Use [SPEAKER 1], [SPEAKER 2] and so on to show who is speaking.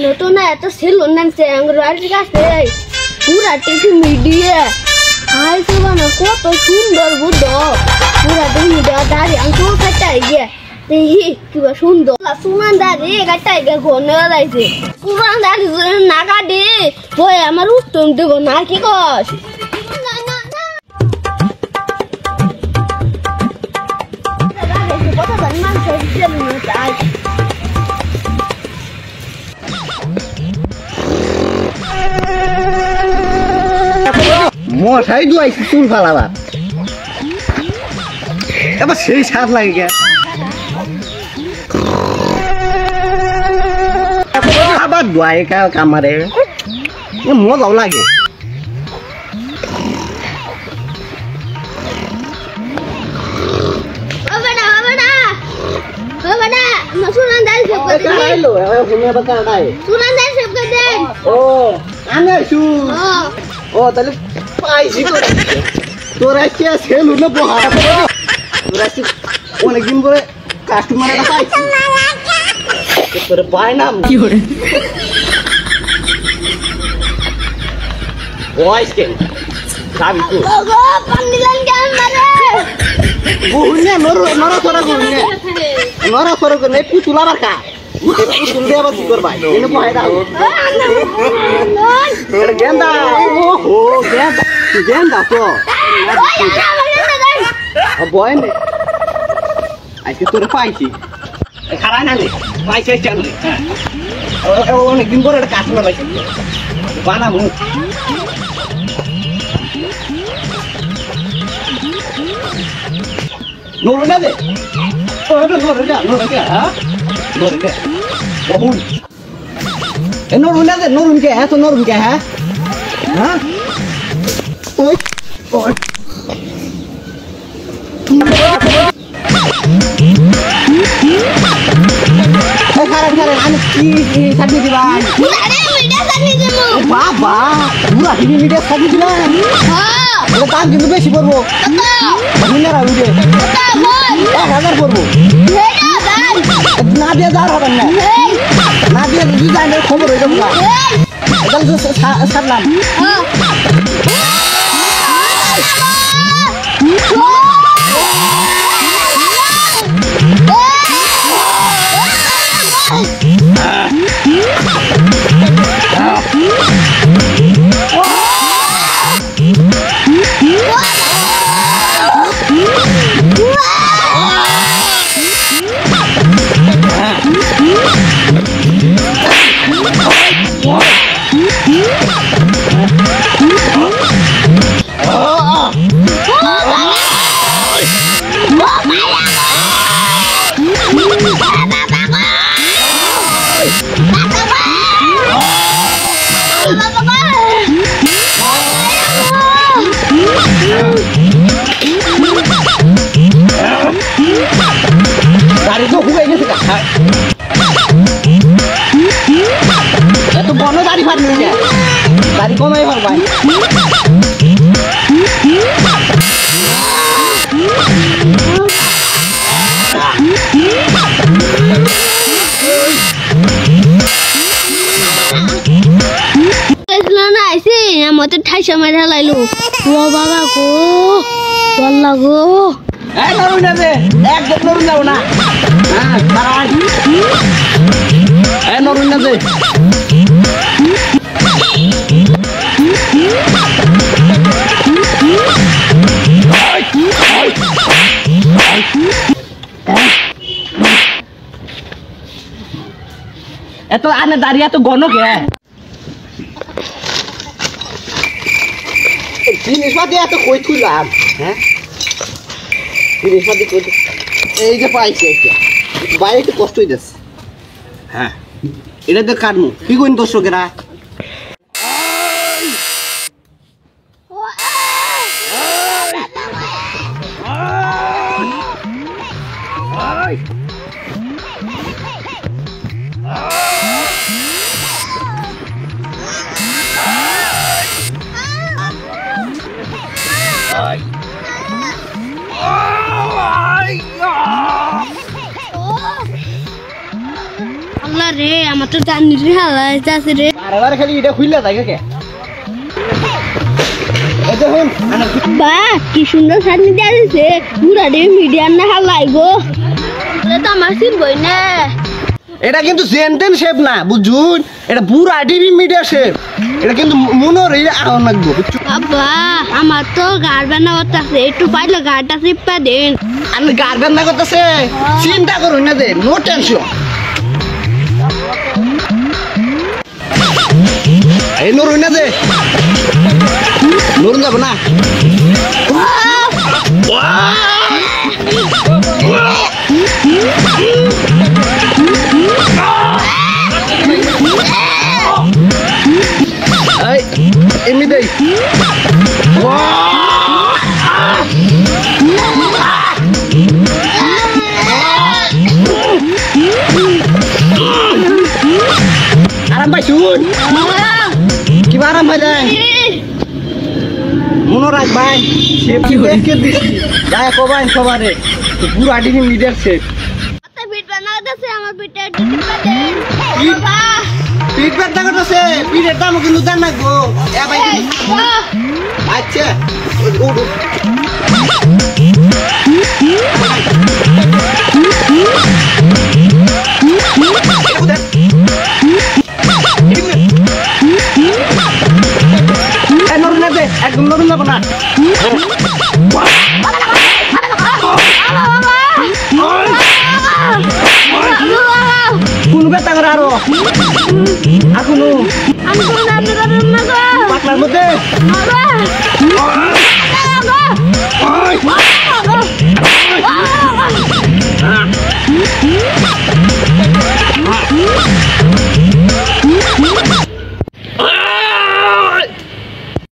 [SPEAKER 1] নতুন এত সেলুন নামছে আঙ্গুরবাড়ির কাছে পুরা টিভি মিডিয়া হাই সুবানা কত সুন্দর বুদ্ধ পুরা টিভি মিডিয়া দাঁড়িয়ে আঙ্কুর কাটাই গিয়ে দেখি কিবা সুন্দর সুমান দাঁড়িয়ে কাটাই গিয়ে ঘনে দাঁড়াইছে পুরান দাঁড়িয়ে না কাটে বই আমার উত্তম দেব না কি কস
[SPEAKER 2] মশাই দুয়াইছি চুল ফালাবার এবার সেই স্বাদ লাগে গে আবার দুয়াই কামারে মজাও লাগে তাহলে পাইছি তোরা সেলুন অনেকদিন পরে কাস্টমার একটা পাইছি তোর পায় না কি করে বয়স কেন খাবি তো বহুনে নড়াচড়া করুন নড়াচড়া করুন এই পুতুল আবার খা পুতুল দিয়ে আবার কি করবা এনে বহাই দাও গেন্দা ও গেন্দা গেন্দা তো বয় নে আজকে তোরে পাইছি খারাপ না নে পাইছি অনেকদিন পরে একটা কাস্টমার পাইছি বানাবো নড়ে না দে নরুন কে হ্যাঁ তো নরুন কে হ্যাঁ হ্যাঁ আমি কি সাথে দিবা বাবা পুরা টিভি মিডিয়া সাথে দিলাম দাম কিন্তু বেশি পড়বো পড়বো না দিয়ে যাওয়ার হবেন না দিয়ে ডিজাইনের খবর হয়ে যাবো ছাড়লাম এত বড় দাড়ি ফাটবে দাড়ি কমাই ফাটবে
[SPEAKER 1] মতো ঠাইসা মেরে লাইলো ও বাবা গো বল্লা গো
[SPEAKER 2] নরুন না রে একদম নরুন যাও না নরুন না রে এত আনে দাঁড়িয়ে এত গণক জিনিসপাতি এত কই তুললাম হ্যাঁ জিনিসপাতি কই এই যে পাইছি বাইরে একটু কষ্ট হয়ে যাচ্ছে হ্যাঁ এটা তো কাটমু কি কইন দর্শকেরা
[SPEAKER 1] রে আমার তো জানিস রে হালা আছে রে
[SPEAKER 2] বারবার খালি এটা খুললা থাকে কে এই দেখুন
[SPEAKER 1] বা কি সুন্দর সামনে দিয়ে দিছে পুরা রে মিডিয়ার না হালাইবো এটা তো আমার সিন বই না
[SPEAKER 2] এটা কিন্তু জেনটেন শেপ না বুঝুন এটা পুরা টিভি মিডিয়া শেপ এটা কিন্তু মনোর এই আহন লাগবো বুঝছো
[SPEAKER 1] বাবা আমার তো গার বানা করতেছে একটু পাইলে গাড়টা চিপা দেন
[SPEAKER 2] আমি গার্ডেন না করতেছে চিন্তা করুন না দে নো টেনশন এই নরুন না দে নরুন যাব না এই এমনি দেই আরাম ভাই শুন কি আরাম ভাই দেয় মনে রাখ ভাই শেপ কি দেখে দিচ্ছি গায়ে কবাই সবারে পুরো আডিনি মিডিয়ার শেপ
[SPEAKER 1] পিঠ বানাতেছে আমার পিঠে চিপা দেন বাবা
[SPEAKER 2] পিঠ ব্যথা করতেছে পিঠের দাম কিন্তু জান না গো এ ভাই আচ্ছা উঠ একদম নরম যাবো না কোন ব্যথা করে আরো এখনো পাতলার মধ্যে